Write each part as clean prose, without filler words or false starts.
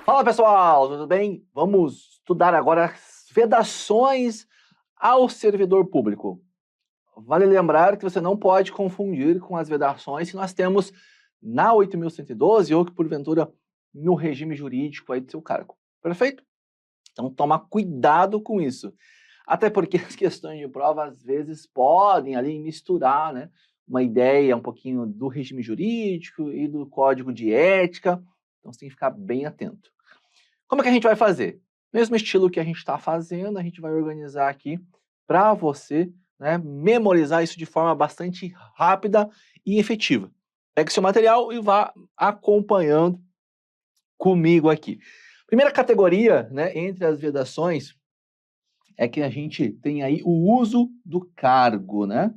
Fala pessoal, tudo bem? Vamos estudar agora as vedações ao servidor público. Vale lembrar que você não pode confundir com as vedações que nós temos na 8.112 ou que porventura no regime jurídico aí do seu cargo. Perfeito? Então toma cuidado com isso. Até porque as questões de prova às vezes podem ali misturar, né, uma ideia um pouquinho do regime jurídico e do código de ética. Então você tem que ficar bem atento. Como é que a gente vai fazer? Mesmo estilo que a gente está fazendo, a gente vai organizar aqui para você, né, memorizar isso de forma bastante rápida e efetiva. Pegue seu material e vá acompanhando comigo aqui. Primeira categoria, né, entre as vedações, é que a gente tem aí o uso do cargo, né?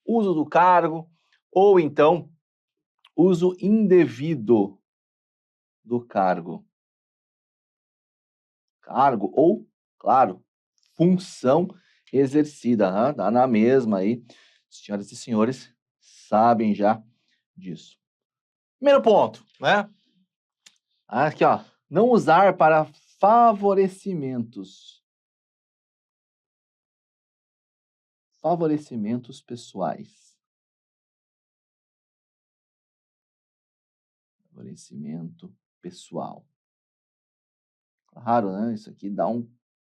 Uso do cargo, ou então uso indevido do cargo. Cargo ou, claro, função exercida, né? Dá na mesma aí. Senhoras e senhores sabem já disso. Primeiro ponto, né? Aqui, ó. Não usar para favorecimentos. Favorecimentos pessoais. Favorecimento pessoal. Claro, né? Isso aqui dá um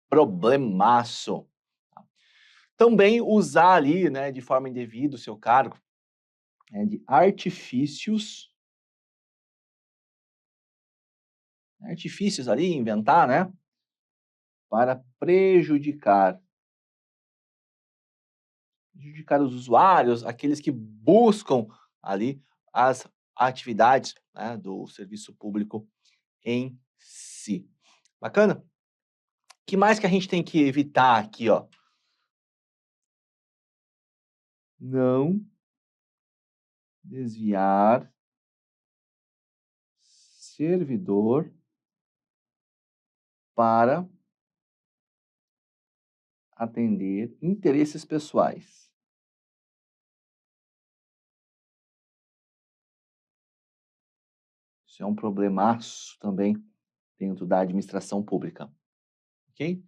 problemaço. Também usar ali, né, de forma indevida o seu cargo, de artifícios ali, inventar, né? Para prejudicar os usuários, aqueles que buscam ali as atividades, né, do serviço público em si. Bacana? O que mais que a gente tem que evitar aqui, ó? Não desviar servidor para atender interesses pessoais. Isso é um problemaço também dentro da administração pública, ok?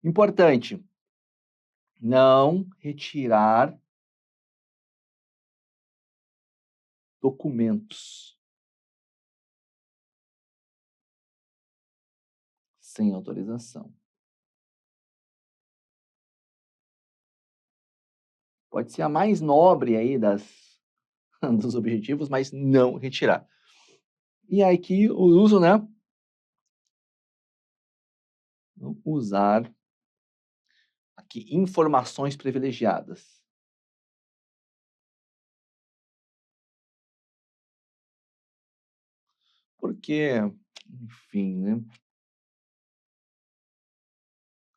Importante, não retirar documentos sem autorização. Pode ser a mais nobre aí dos objetivos, mas não retirar. E aqui o uso, né? Não usar aqui informações privilegiadas. Porque, enfim, né?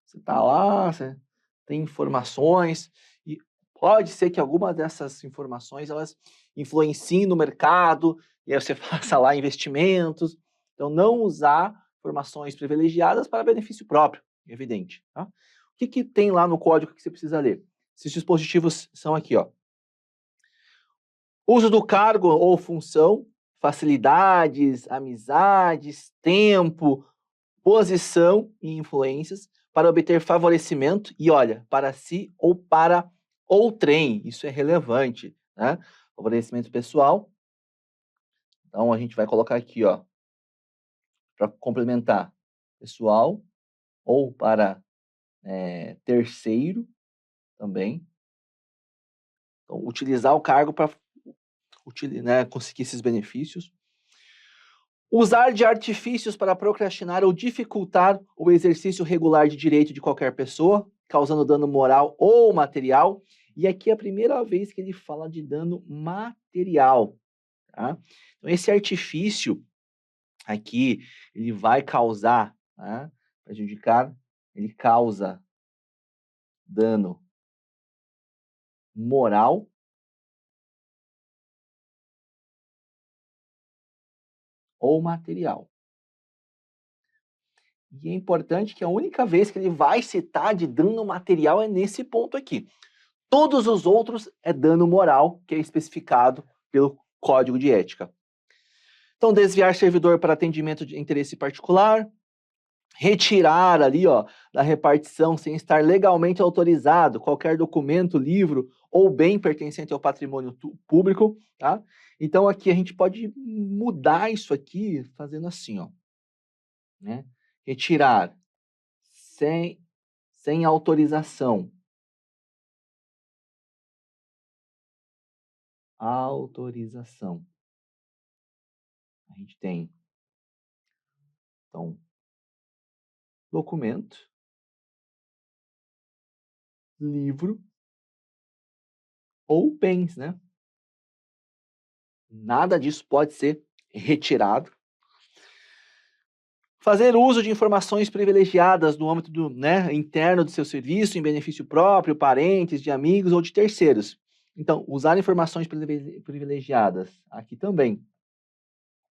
Você está lá, você tem informações e pode ser que alguma dessas informações elas influenciem no mercado e aí você faça lá investimentos. Então, não usar informações privilegiadas para benefício próprio, evidente. Tá? O que tem lá no código que você precisa ler? Esses dispositivos são aqui, ó. Uso do cargo ou função, facilidades, amizades, tempo, posição e influências para obter favorecimento e, olha, para si ou para outrem. Isso é relevante, né? Favorecimento pessoal. Então, a gente vai colocar aqui, ó, para complementar, pessoal ou para terceiro também. Então, utilizar o cargo para né, conseguir esses benefícios. Usar de artifícios para procrastinar ou dificultar o exercício regular de direito de qualquer pessoa, causando dano moral ou material. E aqui é a primeira vez que ele fala de dano material. Tá? Então, esse artifício aqui, ele vai causar, tá? Prejudicar, ele causa dano moral ou material. E é importante que a única vez que ele vai citar de dano material é nesse ponto aqui. Todos os outros é dano moral, que é especificado pelo Código de Ética. Então, desviar servidor para atendimento de interesse particular, retirar ali, ó, da repartição sem estar legalmente autorizado qualquer documento, livro ou bem pertencente ao patrimônio público, tá? Então aqui a gente pode mudar isso aqui fazendo assim, ó, né? Retirar sem autorização. Autorização. A gente tem, então, documento, livro ou bens, né? Nada disso pode ser retirado. Fazer uso de informações privilegiadas no âmbito interno do seu serviço, em benefício próprio, parentes, de amigos ou de terceiros. Então, usar informações privilegiadas. Aqui também.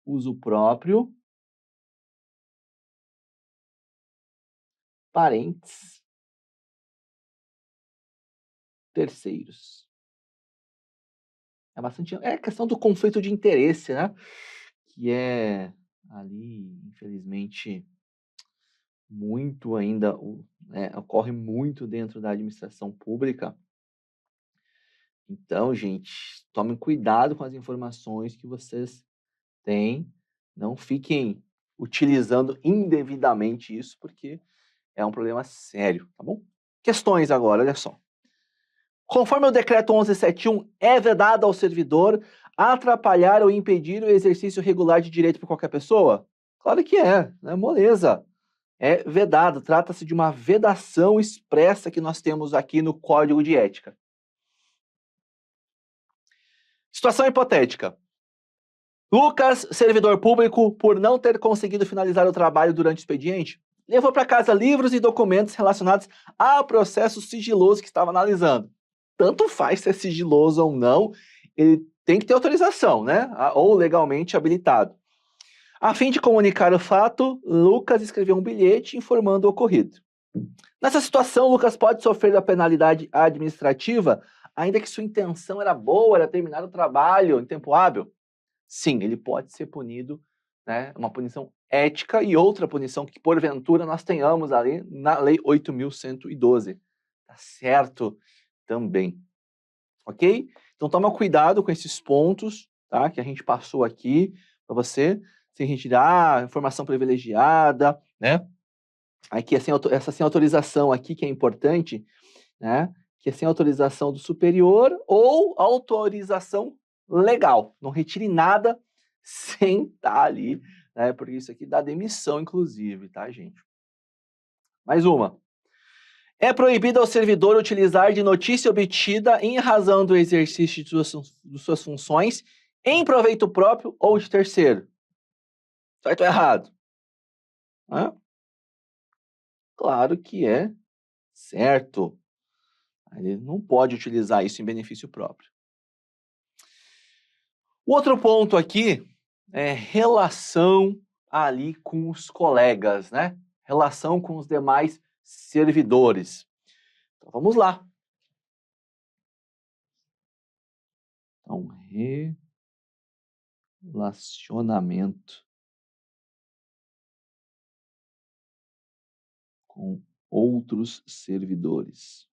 Uso próprio, parentes, terceiros. É questão do conflito de interesse, né? Que é ali, infelizmente, muito ainda, ocorre muito dentro da administração pública. Então, gente, tomem cuidado com as informações que vocês têm. Não fiquem utilizando indevidamente isso, porque é um problema sério, tá bom? Questões agora, olha só. Conforme o decreto 1171, é vedado ao servidor atrapalhar ou impedir o exercício regular de direito por qualquer pessoa? Claro que é, né? Moleza. É vedado, trata-se de uma vedação expressa que nós temos aqui no Código de Ética. Situação hipotética. Lucas, servidor público, por não ter conseguido finalizar o trabalho durante o expediente, levou para casa livros e documentos relacionados ao processo sigiloso que estava analisando. Tanto faz se é sigiloso ou não, ele tem que ter autorização, né? Ou legalmente habilitado. A fim de comunicar o fato, Lucas escreveu um bilhete informando o ocorrido. Nessa situação, Lucas pode sofrer a penalidade administrativa, ainda que sua intenção era boa, era terminar o trabalho em tempo hábil? Sim, ele pode ser punido, né? Uma punição ética e outra punição que, porventura, nós tenhamos ali na Lei 8.112. Tá certo? Também. Ok? Então, toma cuidado com esses pontos, tá? Que a gente passou aqui para você, sem retirar informação privilegiada, né? Aqui, essa sem autorização aqui, que é importante, né? Que é sem autorização do superior ou autorização legal. Não retire nada sem estar ali, né? Porque isso aqui dá demissão, inclusive, tá, gente? Mais uma. É proibido ao servidor utilizar de notícia obtida em razão do exercício de suas funções em proveito próprio ou de terceiro. Certo ou errado? Hã? Claro que é certo. Ele não pode utilizar isso em benefício próprio. O outro ponto aqui é relação ali com os colegas, né? Relação com os demais servidores. Então, vamos lá. Então, relacionamento com outros servidores.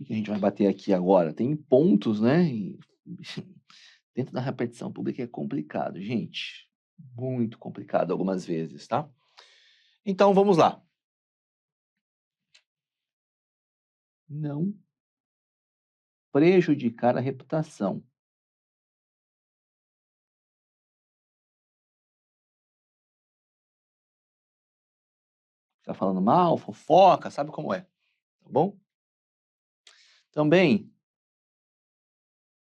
O que a gente vai bater aqui agora? Tem pontos, né? Dentro da repartição pública é complicado, gente. Muito complicado algumas vezes, tá? Então, vamos lá. Não prejudicar a reputação. Está falando mal, fofoca, sabe como é, tá bom? Também,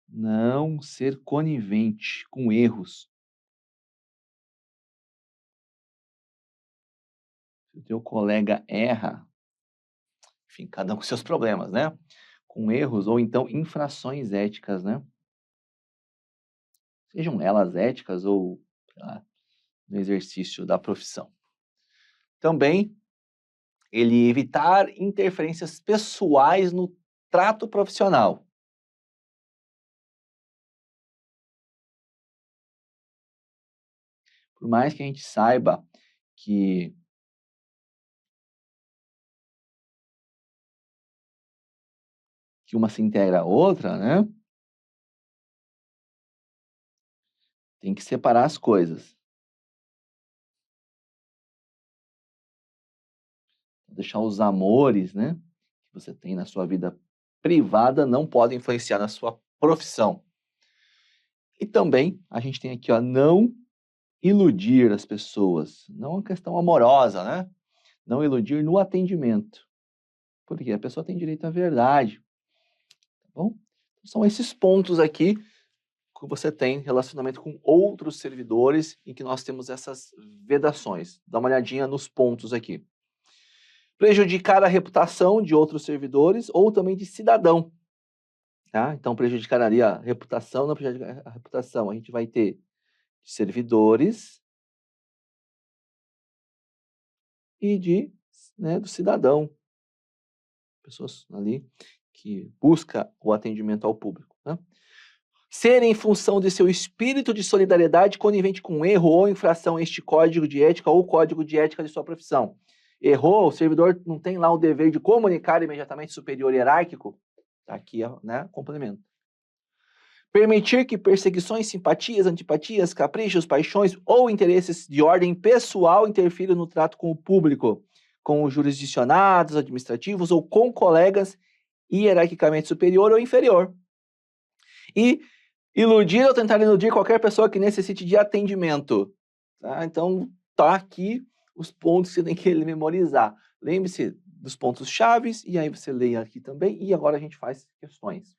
não ser conivente com erros. Se o teu colega erra, enfim, cada um com seus problemas, né? Com erros ou então infrações éticas, né? Sejam elas éticas ou, sei lá, no exercício da profissão. Também, ele evitar interferências pessoais no trato profissional. Por mais que a gente saiba que uma se integra à outra, né? Tem que separar as coisas. Deixar os amores, né, que você tem na sua vida privada não podem influenciar na sua profissão. E também a gente tem aqui, ó, não iludir as pessoas. Não é uma questão amorosa, né? Não iludir no atendimento. Porque a pessoa tem direito à verdade. Tá bom? São esses pontos aqui que você tem relacionamento com outros servidores em que nós temos essas vedações. Dá uma olhadinha nos pontos aqui. Prejudicar a reputação de outros servidores ou também de cidadão. Tá? Então, prejudicar ali a reputação, não prejudicar a reputação. A gente vai ter servidores e do cidadão. Pessoas ali que busca o atendimento ao público. Né? Ser em função de seu espírito de solidariedade conivente com erro ou infração a este código de ética ou código de ética de sua profissão. Errou, o servidor não tem lá o dever de comunicar imediatamente superior hierárquico? Tá aqui, né, complemento. Permitir que perseguições, simpatias, antipatias, caprichos, paixões ou interesses de ordem pessoal interfiram no trato com o público, com os jurisdicionados, administrativos ou com colegas hierarquicamente superior ou inferior. E iludir ou tentar iludir qualquer pessoa que necessite de atendimento. Tá? Então, tá aqui os pontos que você tem que memorizar. Lembre-se dos pontos chaves e aí você leia aqui também e agora a gente faz questões.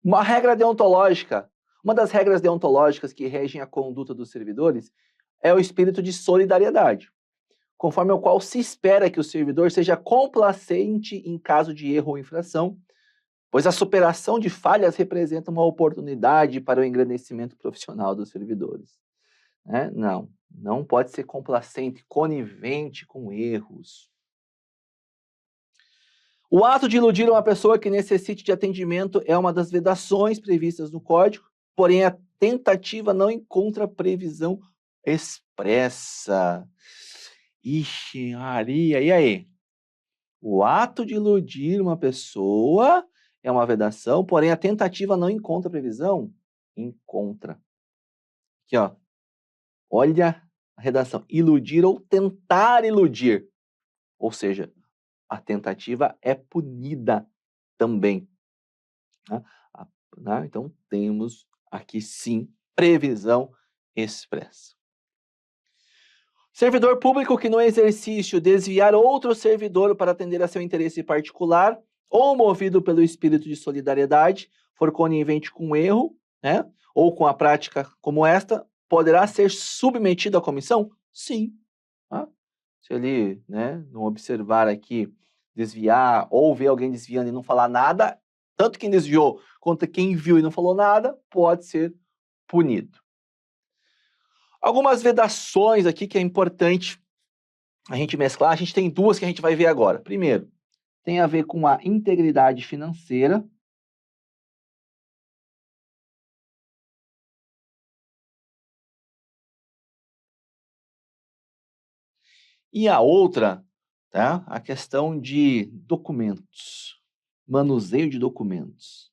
Uma regra deontológica. Uma das regras deontológicas que regem a conduta dos servidores é o espírito de solidariedade, conforme o qual se espera que o servidor seja complacente em caso de erro ou infração, pois a superação de falhas representa uma oportunidade para o engrandecimento profissional dos servidores. Não pode ser complacente, conivente com erros. O ato de iludir uma pessoa que necessite de atendimento é uma das vedações previstas no Código, porém a tentativa não encontra previsão expressa. Ixi, Maria, e aí? O ato de iludir uma pessoa é uma vedação, porém a tentativa não encontra previsão? Encontra. Aqui, ó. Olha a redação. Iludir ou tentar iludir. Ou seja, a tentativa é punida também. Né? Então, temos aqui sim previsão expressa. Servidor público que no exercício desviar outro servidor para atender a seu interesse particular ou movido pelo espírito de solidariedade, for conivente com o erro, né, ou com a prática como esta, poderá ser submetido à comissão? Sim. Tá? Se ele, né, não observar aqui, desviar, ou ver alguém desviando e não falar nada, tanto quem desviou quanto quem viu e não falou nada, pode ser punido. Algumas vedações aqui que é importante a gente mesclar, a gente tem duas que a gente vai ver agora. Primeiro, tem a ver com a integridade financeira. E a outra, tá? A questão de documentos, manuseio de documentos.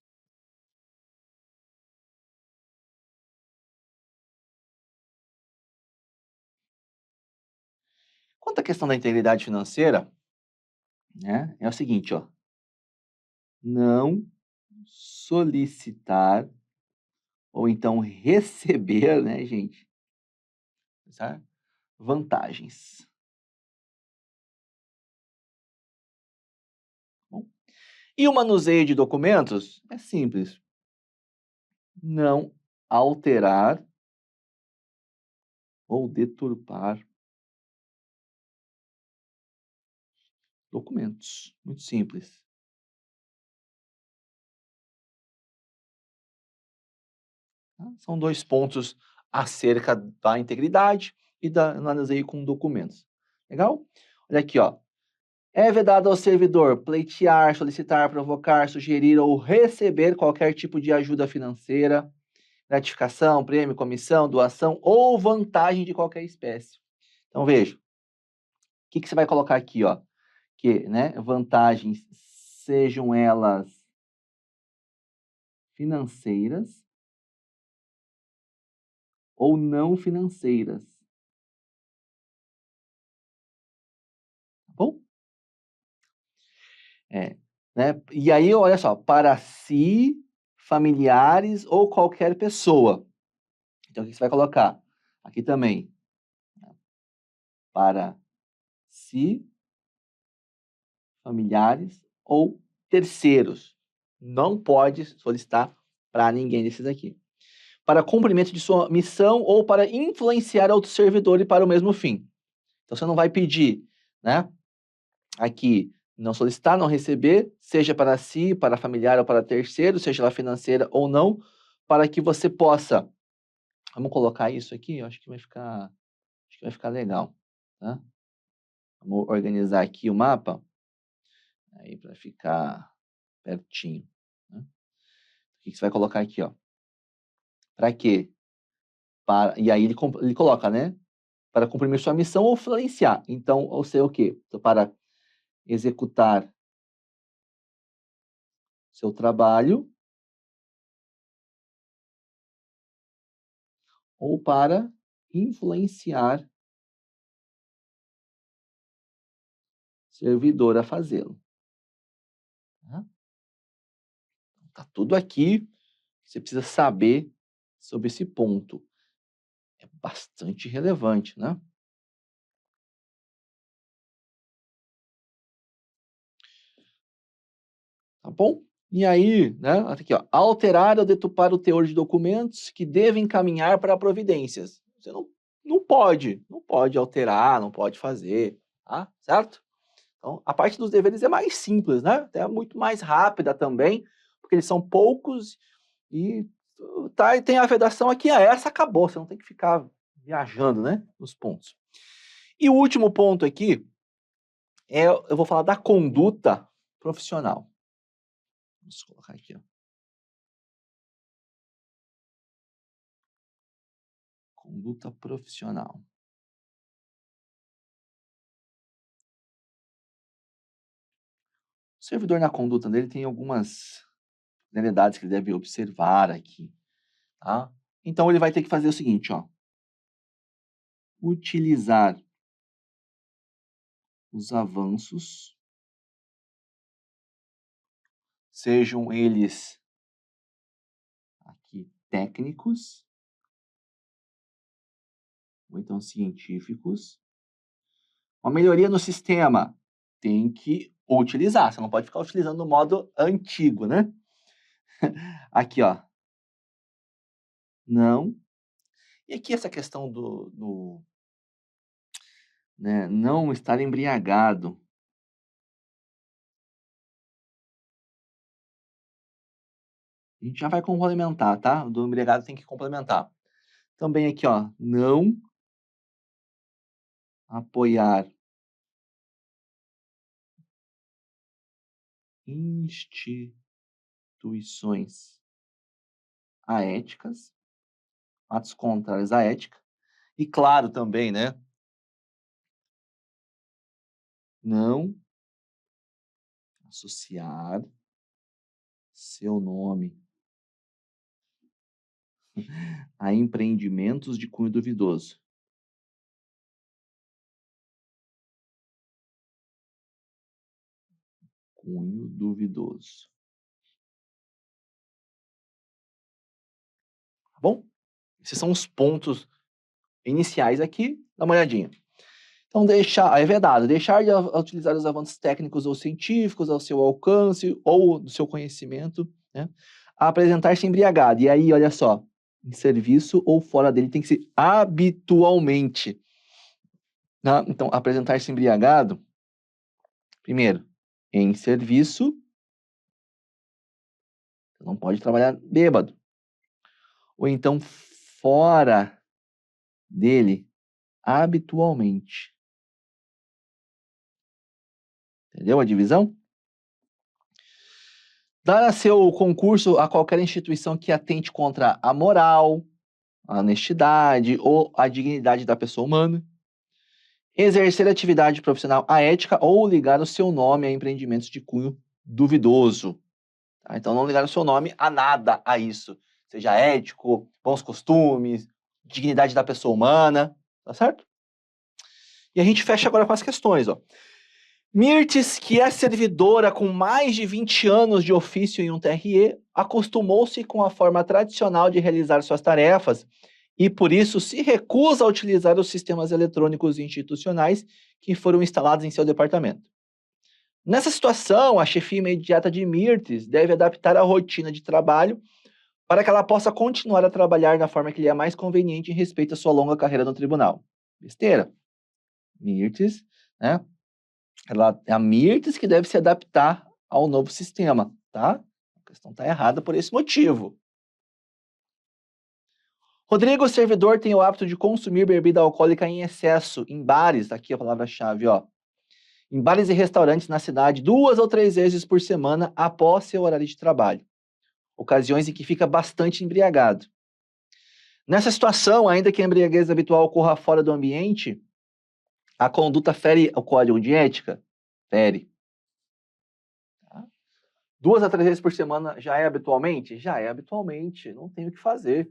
Quanto à questão da integridade financeira, né, é o seguinte, ó. Não solicitar ou então receber, né, gente, certo? Vantagens. Bom, e o manuseio de documentos é simples. Não alterar ou deturpar documentos. Muito simples. Tá? São dois pontos acerca da integridade e da manuseio com documentos. Legal? Olha aqui, ó. É vedado ao servidor pleitear, solicitar, provocar, sugerir ou receber qualquer tipo de ajuda financeira, gratificação, prêmio, comissão, doação ou vantagem de qualquer espécie. Então, veja, o que você vai colocar aqui, ó? Que, né, vantagens, sejam elas financeiras ou não financeiras. Tá bom? Né? E aí, olha só, para si, familiares ou qualquer pessoa. Então, o que você vai colocar? Aqui também. Para si, familiares ou terceiros. Não pode solicitar para ninguém desses aqui. Para cumprimento de sua missão ou para influenciar outro servidor e para o mesmo fim. Então, você não vai pedir, né? Aqui, não solicitar, não receber, seja para si, para familiar ou para terceiro, seja ela financeira ou não, para que você possa. Vamos colocar isso aqui, eu acho que vai ficar legal, tá? Vamos organizar aqui o mapa, aí para ficar pertinho, né? O que você vai colocar aqui, ó? Para quê? E aí ele coloca, né? Para cumprir sua missão ou influenciar. Então, ou seja, o quê? Então, para executar seu trabalho ou para influenciar servidor a fazê-lo. Tá tudo aqui que você precisa saber sobre esse ponto. É bastante relevante, né? Tá bom? E aí, né? Aqui, ó, alterar ou deturpar o teor de documentos que devem encaminhar para providências. Você não pode alterar, não pode fazer, tá? Certo? Então, a parte dos deveres é mais simples, né? Até muito mais rápida também, porque eles são poucos e tá, e tem a vedação aqui, essa acabou, você não tem que ficar viajando, né? Nos pontos. E o último ponto aqui eu vou falar da conduta profissional. Vamos colocar aqui, ó. Conduta profissional. O servidor na conduta dele tem algumas realidades que ele deve observar aqui, tá? Então ele vai ter que fazer o seguinte, ó. Utilizar os avanços, sejam eles aqui técnicos ou então científicos. Uma melhoria no sistema tem que utilizar, você não pode ficar utilizando no modo antigo, né? Aqui, ó. Não. E aqui essa questão né, não estar embriagado. A gente já vai complementar, tá? O do embriagado tem que complementar. Também aqui, ó, não apoiar instituições aéticas, atos contrários à ética. E claro também, né? Não associar seu nome a empreendimentos de cunho duvidoso. Cunho duvidoso. Tá bom? Esses são os pontos iniciais aqui. Dá uma olhadinha. Então, é vedado, deixar de utilizar os avanços técnicos ou científicos ao seu alcance ou do seu conhecimento, né? Apresentar-se embriagado. E aí, olha só, em serviço ou fora dele tem que ser habitualmente. Né? Então, apresentar-se embriagado, primeiro, em serviço, não pode trabalhar bêbado. Ou então, fora dele, habitualmente. Entendeu a divisão? Dar seu concurso a qualquer instituição que atente contra a moral, a honestidade ou a dignidade da pessoa humana. Exercer atividade profissional aética ou ligar o seu nome a empreendimentos de cunho duvidoso. Tá? Então, não ligar o seu nome a nada a isso. Seja ético, bons costumes, dignidade da pessoa humana. Tá certo? E a gente fecha agora com as questões, ó. Mirtes, que é servidora com mais de 20 anos de ofício em um TRE, acostumou-se com a forma tradicional de realizar suas tarefas e, por isso, se recusa a utilizar os sistemas eletrônicos institucionais que foram instalados em seu departamento. Nessa situação, a chefia imediata de Mirtes deve adaptar a rotina de trabalho para que ela possa continuar a trabalhar da forma que lhe é mais conveniente em respeito à sua longa carreira no tribunal. Besteira. Mirtes, né? É a Mirtes que deve se adaptar ao novo sistema, tá? A questão está errada por esse motivo. Rodrigo, servidor, tem o hábito de consumir bebida alcoólica em excesso em bares, aqui a palavra-chave, ó. Em bares e restaurantes na cidade 2 ou 3 vezes por semana após seu horário de trabalho. Ocasiões em que fica bastante embriagado. Nessa situação, ainda que a embriaguez habitual ocorra fora do ambiente, a conduta fere o código de ética? Fere. 2 a 3 vezes por semana já é habitualmente? Já é habitualmente, não tem o que fazer.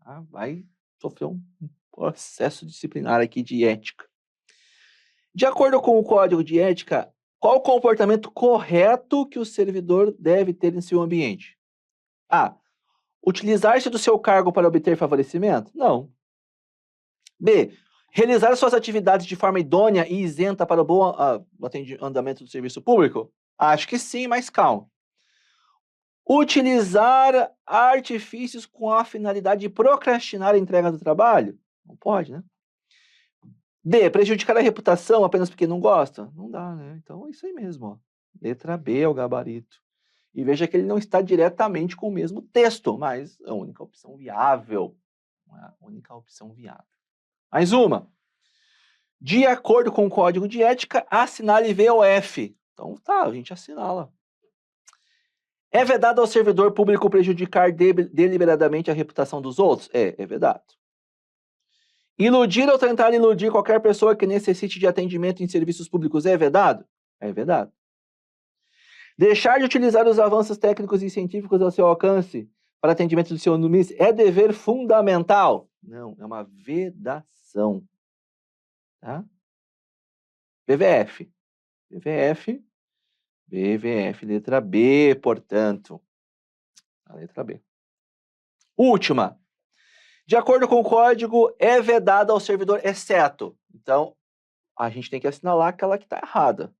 Tá? Vai sofrer um processo disciplinar aqui de ética. De acordo com o código de ética, qual o comportamento correto que o servidor deve ter em seu ambiente? A. Utilizar-se do seu cargo para obter favorecimento? Não. B. Realizar suas atividades de forma idônea e isenta para o bom andamento do serviço público? Acho que sim, mas calma. Utilizar artifícios com a finalidade de procrastinar a entrega do trabalho? Não pode, né? D. Prejudicar a reputação apenas porque não gosta? Não dá, né? Então é isso aí mesmo, ó. Letra B é o gabarito. E veja que ele não está diretamente com o mesmo texto, mas é a única opção viável. A única opção viável. Mais uma. De acordo com o código de ética, assinale V ou F. Então tá, a gente assinala. É vedado ao servidor público prejudicar deliberadamente a reputação dos outros? É vedado. Iludir ou tentar iludir qualquer pessoa que necessite de atendimento em serviços públicos é vedado? É vedado. Deixar de utilizar os avanços técnicos e científicos ao seu alcance para atendimento do seu NUMIS é dever fundamental? Não, é uma vedação. Tá? BVF. BVF, letra B, portanto. A letra B. Última. De acordo com o código, é vedado ao servidor, exceto. Então, a gente tem que assinalar aquela que está errada.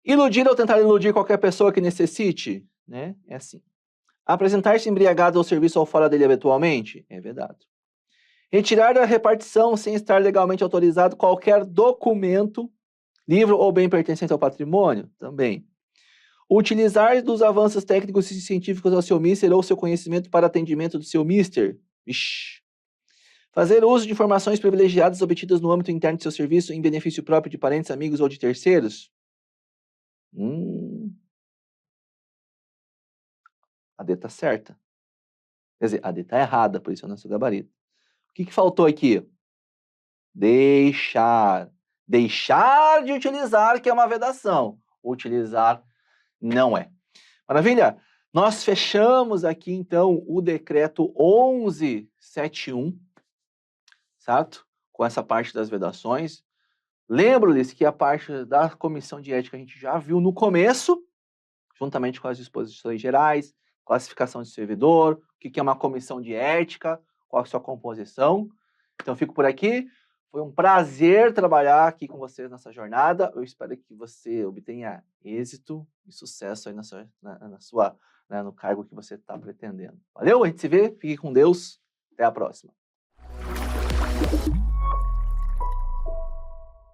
Iludir ou tentar iludir qualquer pessoa que necessite, né? É assim. Apresentar-se embriagado ao serviço ou fora dele habitualmente? É vedado. Retirar da repartição sem estar legalmente autorizado qualquer documento, livro ou bem pertencente ao patrimônio? Também. Utilizar dos avanços técnicos e científicos ao seu mister ou seu conhecimento para atendimento do seu mister? Ixi. Fazer uso de informações privilegiadas obtidas no âmbito interno de seu serviço em benefício próprio de parentes, amigos ou de terceiros? A D está certa. Quer dizer, a D está errada, por isso é o nosso gabarito. O que faltou aqui? Deixar. Deixar de utilizar, que é uma vedação. Utilizar não é. Maravilha? Nós fechamos aqui, então, o decreto 1171, certo? Com essa parte das vedações. Lembro-lhes que a parte da comissão de ética a gente já viu no começo, juntamente com as disposições gerais, classificação de servidor, o que é uma comissão de ética, qual a sua composição. Então, fico por aqui. Foi um prazer trabalhar aqui com vocês nessa jornada. Eu espero que você obtenha êxito e sucesso aí no cargo que você está pretendendo. Valeu, a gente se vê. Fique com Deus. Até a próxima.